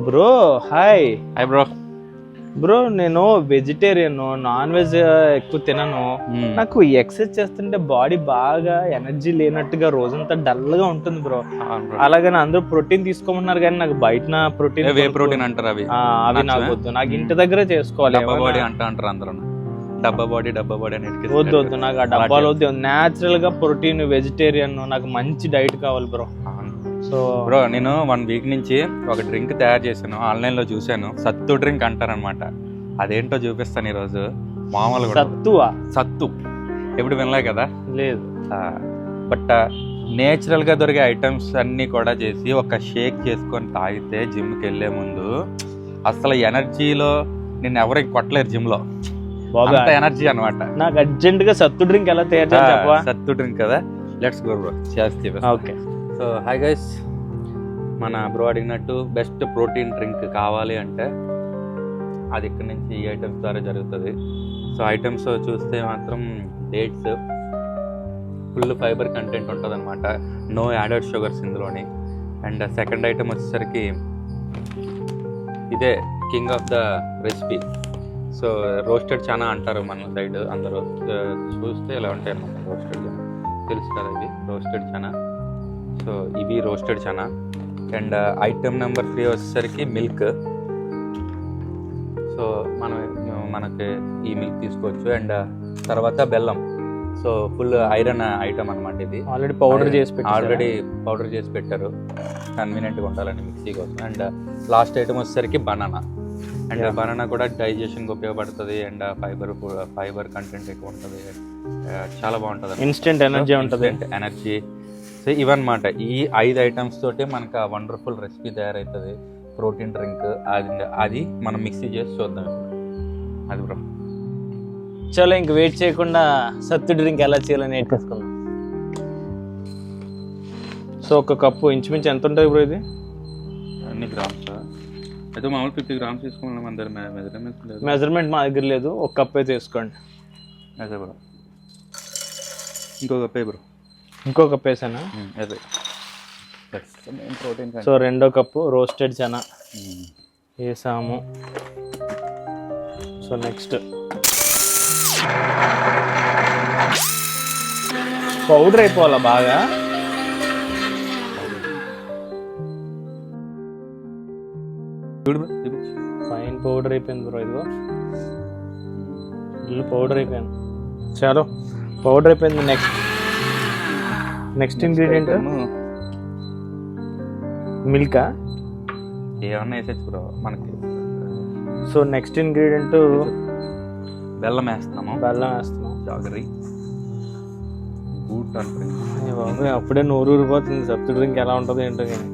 Bro hi. Hi bro. Bro నేను vegetarian, non veg ఎక్కువ తినను. నాకు ఎక్సర్సైజ్ చేస్తుంటే బాడీ బాగా ఎనర్జీ లేనట్టుగా రోజంతా డల్ గా ఉంటుంది బ్రో. అలాగని అందరూ ప్రోటీన్ తీసుకోమంటున్నారు కానీ నాకు బయట ప్రోటీన్ ప్రోటీన్ అంటారు అవి నాకు వద్దు. నాకు ఇంటి దగ్గరే చేసుకోవాలి. బాడీ అంటారు అందరూ. డబ్బా బాడీ అని వద్దు వద్దు, నాకు ఆ డబ్బాలు వద్దు. న్యాచురల్ గా ప్రోటీన్ వెజిటేరియన్ నాకు మంచి డైట్ కావాలి బ్రో. సో బ్రో నేను 1 వీక్ నుంచి ఒక డ్రింక్ తయారు చేశాను, ఆన్లైన్ లో చూసాను. సత్తు డ్రింక్ అంటారనమాట. అదేంటో చూపిస్తాను ఈరోజు. మామూలుగా సత్తు ఎప్పుడు వినలే కదా? లేదు. బట్ నేచురల్ గా దొరికే ఐటమ్స్ అన్ని కూడా చేసి ఒక షేక్ చేసుకొని తాగితే జిమ్కి వెళ్ళే ముందు అసలు ఎనర్జీలో నిన్ను ఎవరికి కొట్టలేరు జిమ్ లో. అంత ఎనర్జీ అనమాట. నాకు అర్జెంట్ గా సత్తు డ్రింక్ ఎలా తయారు చేయాలి చెప్పవా? సత్తు డ్రింక్ కదా, లెట్స్ గో బ్రో. చేస్తే ఓకే. సో హాయ్ గైస్, మన బ్రో అడిగినట్టు బెస్ట్ ప్రోటీన్ డ్రింక్ కావాలి అంటే అది ఇక్కడ నుంచి ఈ ఐటమ్స్ ద్వారా జరుగుతుంది. సో ఐటమ్స్ చూస్తే మాత్రం డేట్స్, ఫుల్ ఫైబర్ కంటెంట్ ఉంటుంది అనమాట, నో యాడెడ్ షుగర్స్ ఇందులోని. అండ్ సెకండ్ ఐటమ్ వచ్చేసరికి ఇదే king of the recipe. So roasted chana అంటారు మన సైడ్ అందరూ. చూస్తే ఇలా ఉంటాయి అన్నమాట రోస్టెడ్ చనా, తెలుసు కదా ఇది రోస్టెడ్ చనా. సో ఇవి roasted chana. And item number 3 వచ్చేసరికి మిల్క్. సో మనకి ఈ మిల్క్ తీసుకోవచ్చు. అండ్ తర్వాత బెల్లం. సో ఫుల్ ఐరన్ ఐటమ్ అనమాట ఇది. ఆల్రెడీ పౌడర్ చేసి పెట్టారు కన్వీనియంట్గా ఉండాలని మిక్సీ కోసం. అండ్ లాస్ట్ ఐటమ్ వచ్చేసరికి బనానా. అండ్ బనానా కూడా డైజెషన్కి ఉపయోగపడుతుంది. అండ్ ఫైబర్ కంటెంట్ ఎక్కువ ఉంటుంది. చాలా బాగుంటుంది, ఇన్స్టెంట్ ఎనర్జీ ఉంటుంది. ఎనర్జీ. సో ఇవన్నమాట ఈ 5 ఐటమ్స్ తోటి మనకు ఆ వండర్ఫుల్ రెసిపీ తయారవుతుంది, ప్రోటీన్ డ్రింక్. అది మనం మిక్సీ చేసి చూద్దాం అది బ్రో. చలో ఇంక వెయిట్ చేయకుండా సత్తు డ్రింక్ ఎలా చేయాలో నేర్చేసుకుందాం. సో ఒక కప్పు ఇంచుమించు ఎంత ఉంటుంది బ్రో ఇది? అన్ని గ్రామ్స్ అయితే మామూలు 50 గ్రామ్స్ తీసుకోవాలి. అందరు మెజర్మెంట్ మా దగ్గర లేదు, ఒక కప్పే తీసుకోండి. అదే బ్రో. ఇంకో కప్పే బ్రో. ఇంకో కప్ వేసానా? అదే ప్రోటీన్. సో 2వ కప్పు రోస్టెడ్ చనా వేసాము. సో నెక్స్ట్ పౌడర్ అయిపోవాలా బాగా? ఫైన్ పౌడర్ అయిపోయింది బ్రో. ఇదిగో ఇల్లు పౌడర్ అయిపోయింది. చాలు పౌడర్ అయిపోయింది. నెక్స్ట్ ఇంగ్రీడియంట్ మిల్కా ఏమన్నా వేసేచ్చు బ్రో మనకి. సో నెక్స్ట్ ఇంగ్రీడియంట్ బెల్లం వేస్తున్నాము. జాగరీ బూట్ బాబు, అప్పుడే నోరు ఊరిపోతుంది. సత్తు డ్రింక్ ఎలా ఉంటుంది ఏంటో కానీ.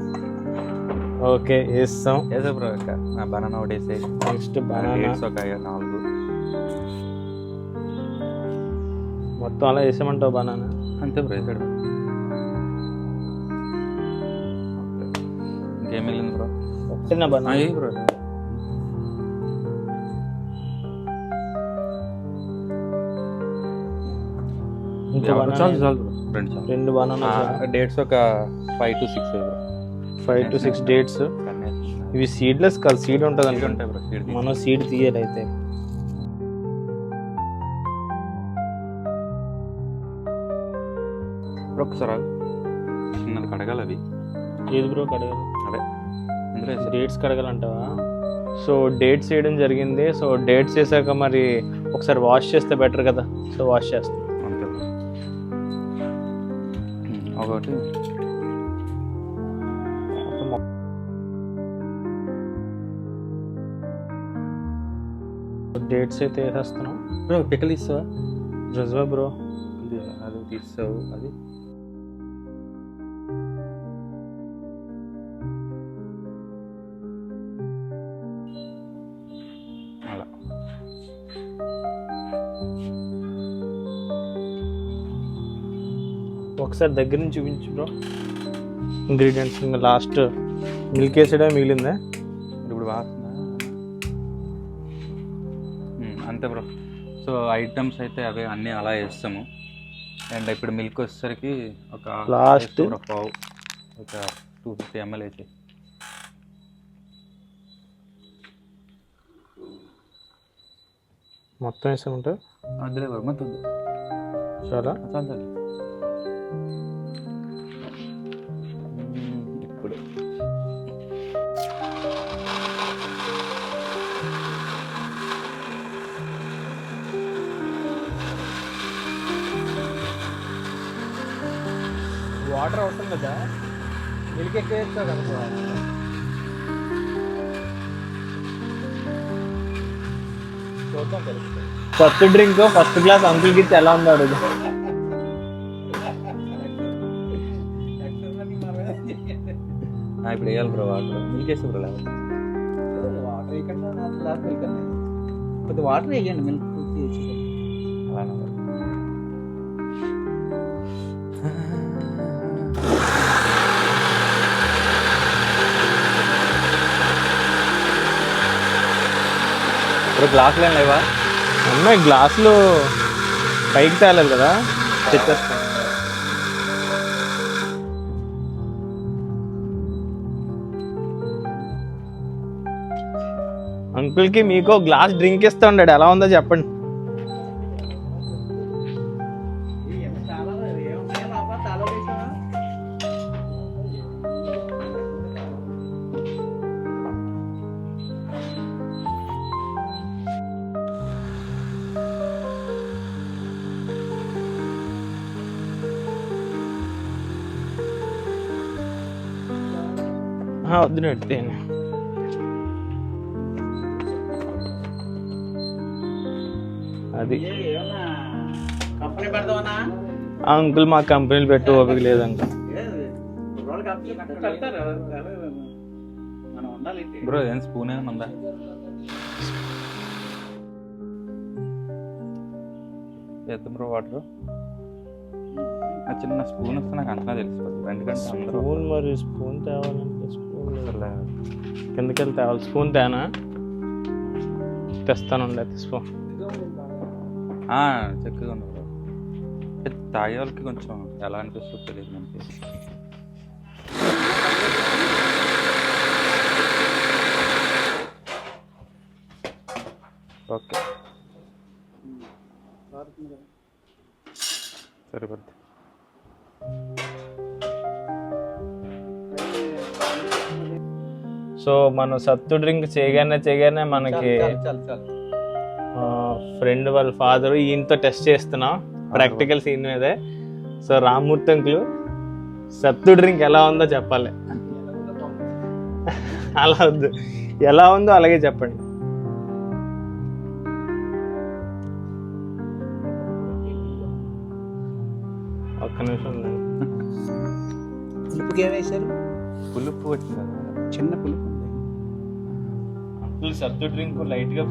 ఓకే వేస్తాం. వేసే బ్రో. బనానా ఒకటి వేసే. నెక్స్ట్ బనానా ఒక 4 మొత్తం అలా వేసామంటావు బనానా? అంతే బ్రో. వేసాడు. ఇంకేం వెళ్ళింది బ్రో? చిన్న బనానా బ్రో. రెండు బనానా. డేట్స్ ఒక 5 to 6 బ్రో. 5 to 6 dates. ఇవి సీడ్లెస్ కాదు, సీడ్ ఉంటుంది అనుకుంటా. మనం సీడ్ తీయాలి అయితే. ఒకసారి చిన్నది కడగాలి. అవి ఏది బ్రో కడగాలి? అదే అందులో డేట్స్ కడగాలంటావా? సో డేట్స్ వేయడం జరిగింది. సో డేట్స్ వేసాక మరి ఒకసారి వాష్ చేస్తే బెటర్ కదా. సో వాష్ చేస్తాం అంతే. ఒకటి డేట్స్ అయితే వేసేస్తున్నాం బ్రో. పికల్ ఇస్తావా? జజ్వా బ్రో. అది తీస్తావు. అది అలా ఒకసారి దగ్గర నుంచి చూపించు బ్రో ఇంగ్రీడియంట్స్. ఇంకా లాస్ట్ మిల్క్ వేసేడే మిగిలిందా? ఇప్పుడు వాసన అంతే బ్రో. సో ఐటమ్స్ అయితే అవే అన్నీ అలా వేస్తాము. అండ్ ఇప్పుడు మిల్క్ వచ్చేసరికి ఒక లాస్ట్ పావు, ఒక 250 ml వేసి మొత్తం వేసామంటే అందులో మొత్తం చాలా చాలు ఇప్పుడు వాటర్ అవసరం కదా మిల్క్ ఎక్కువ వేస్తావు కదా చూద్దాం తెలుస్తుంది ఫస్ట్ డ్రింక్ ఫస్ట్ క్లాస్ అంకుల్కి ఇచ్చి ఎలా ఉందో అడుగు ఇప్పుడు వేయాలి బ్రో వాటర్ మిల్క్ వేసి బ్రో వాటర్ వేయకుండా మిల్క్ అన్నది కొద్దిగా వాటర్ వేయండి మిల్క్ అలానే ఇప్పుడు గ్లాసులు ఏం లేవా ఉన్నాయి గ్లాసులు పైకి తేలేదు కదా తెచ్చేస్తాను అంకుల్కి మీకు గ్లాస్ డ్రింక్ ఇస్తా ఉన్నాడు ఎలా ఉందో చెప్పండి వద్దు నెట్టేను అది కంపెనీ పెడదామన్నా అంకుల్ మా కంపెనీలు పెట్టు ఓపిక లేదు అంకుల్ పెడతారు మనం ఉండాలి బ్రో ఏం స్పూన్ ఏమైనా ఉందా చేద్దాం బ్రో వాటర్ ఆ చిన్న స్పూన్ వస్తే నాకు అంతా తెలిసిపోతుంది ఎందుకంటే అందరూ స్పూన్ మరి స్పూన్ తేవాలంటే స్పూన్ కిందకి వెళ్ళి తేవాలి స్పూన్ తేనా తెస్తానుండే స్పూన్ చక్కగా ఉంది బ్రో తాగే వాళ్ళకి కొంచెం ఎలా అనిపిస్తుందో తెలియదు మనకి ఓకే సరిపోద్ది సో మనం సత్తు డ్రింక్ చేయగానే మనకి ఫ్రెండ్ వాళ్ళ ఫాదర్ ఈయనతో టెస్ట్ చేస్తున్నాం ప్రాక్టికల్ సీన్ మీదే సో రామ్మూర్తి అంకులు సత్తు డ్రింక్ ఎలా ఉందో చెప్పాలి అలా వద్దు ఎలా ఉందో అలాగే చెప్పండి ఒక్క నిమిషం పులుపుకి ఏం వేశారు పులుపు వచ్చింది చిన్న పులుపు ఉంది అంకుల్ సత్తు డ్రింక్ లైట్ గా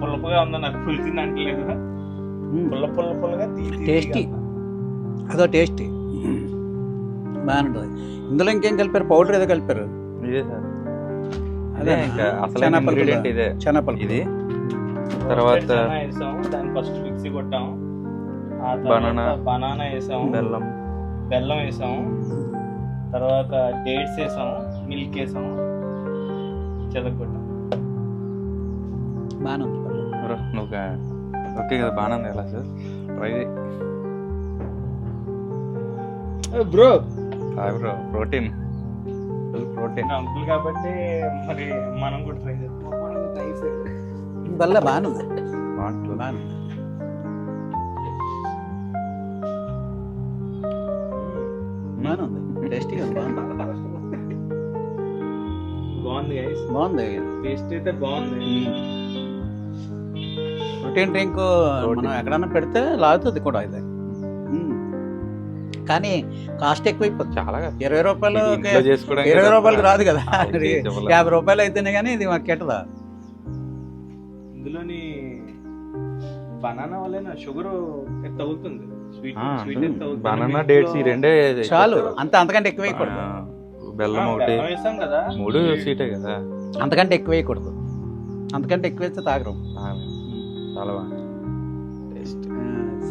పుల్లపుగా ఉందో నాకు పులిసింది అంటలేదు పుల్లగా టేస్టీ అదో టేస్టీ బాగానే ఉంటుంది ఇందులో ఇంకేం కలిపారు పౌడర్ ఏదో కలిపారు ఇదే సార్ అదే ఇంకా అసలు శనగపలుకులు. ఇంగ్రీడియంట్ ఇదే శనగపలుకు ఇది తర్వాత దాన్ని ఫస్ట్ మిక్సీ కొట్టాము బనానా. బనానా వేసాము బెల్లం బెల్లం వేసాము తర్వాత డేట్స్ వేసాము మిల్క్ వేసాము చెదగొట్టాము బాగానే ఉంది పర్లేదు. బ్రో నువ్వు ఓకే కదా బాగానే ఉంది ఎలా sir try bro bro protein full protein uncle కాబట్టి మరి మనం కూడా ట్రై చేస్తాం వల్ల బాగానే ఉంది బాగుంటుంది బాగానే ఉంది బాగానే ఉంది టేస్టీగా ఉంది బాగుంది గైస్ బాగుంది టేస్ట్ అయితే బాగుంది ప్రోటీన్ డ్రింక్ మనం ఎక్కడన్నా పెడితే లాగుతుంది కూడా ఇది కానీ కాస్ట్ ఎక్కువైపోతుంది చాలా 20 రూపాయలు ఇది ఇంట్లో చేసుకోవడానికి 20 రూపాయలకు రాదు కదా ఆ, ఇది ఇవ్వలేదు. 50 రూపాయలు అయితేనే కానీ ఇది మాకు కెట్టదా ఇందులోని బనానా వల్ల షుగర్ తగ్గుతుంది బనానా డేట్స్ ఈ రెండే చాలు అంతకంటే ఎక్కువ వేయకూడదు బెల్లం ఒకటి వేసాం కదా 3 సీటే కదా అంతకంటే ఎక్కువ వేయకూడదు అంతకంటే ఎక్కువ వేస్తే తాగరు చాలా బాగుంది టేస్ట్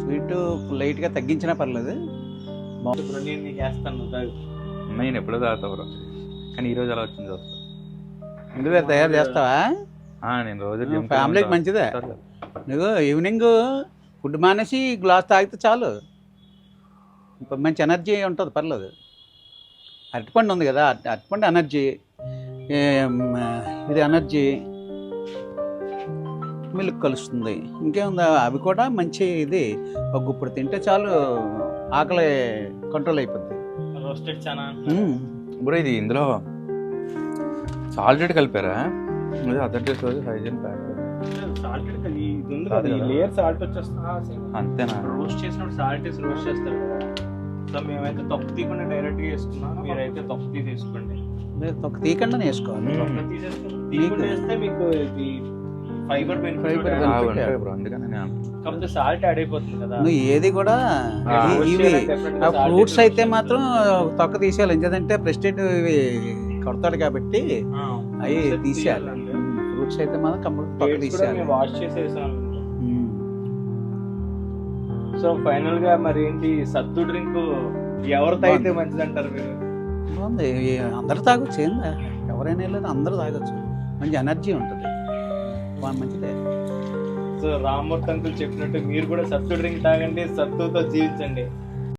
స్వీట్ లైట్గా తగ్గించినా పర్లేదు నేను నీకు వేస్తాను తాగు. నేను ఎప్పుడో తాగుతా బ్రో కానీ ఈ రోజు అలా వచ్చింది చూస్తా ఇంటి దగ్గర తయారు చేస్తావా నేను రోజు gym కి ఫ్యామిలీకి వెళ్తా. మంచిదే సరే. నువ్వు ఈవినింగ్ ఫుడ్ మానేసి గ్లాస్ తాగితే చాలు, ఇప్పుడు మంచి ఎనర్జీ ఉంటుంది, పర్లేదు. అరటిపండు ఉంది కదా, అరటిపండు ఎనర్జీ, ఇది ఎనర్జీ, మిల్క్ కలుస్తుంది, ఇంకేముంది, అవి కూడా మంచి. ఇది ఒక గుప్పుడు తింటే చాలు, ఆకలి కంట్రోల్ అయిపోద్ది. రోస్టెడ్ చాలా బ్రో ఇది ఇందులో సాల్టెడ్ కలిపారా? ఇది authentic hygiene pack layer salt వచ్చేస్తుంది అంతేనా? రోస్ట్ చేసినప్పుడు సాల్ట్ వేసి రోస్ట్ చేస్తారు కదా. సో మేమైతే తొక్కు తీయకుండా డైరెక్ట్గా వేసుకున్నాం, మీరైతే తొక్కు తీసేసుకోండి. ఒక తీయకుండా వేసుకోవాలి. తొక్కు తీసేసుకుని వేస్తే మీకు ఇది ఫైబర్ బెనిఫిట్ బ్రో, అందుకని నేను కాకపోతే సాల్ట్ యాడ్ అయిపోతుంది కదా. నువ్వు ఏది కూడా ఇవి ఫ్రూట్స్ అయితే మాత్రం తొక్క తీసేయాలి, ఎందుకంటే ప్రెసిడెంట్ ఇవి కొడతాడు కాబట్టి అవి తీసేయాలి. ఫ్రూట్స్ అయితే మాత్రం కంప్లీట్ తొక్క తీసేయాలి. వాష్ చేసేసాను. సో ఫైనల్ గా మరి ఏంటి సత్తు డ్రింక్ ఎవరితో అయితే మంచిది అంటారు మీరు? బాగుంది, అందరూ తాగొచ్చు, ఏందా ఎవరైనా లేదు, అందరూ తాగొచ్చు, మంచి ఎనర్జీ ఉంటుంది, మంచిదే. సో రామ్మూర్తి అంకుల్ చెప్పినట్టు మీరు కూడా సత్తు డ్రింక్ తాగండి, సత్తుతో జీవించండి.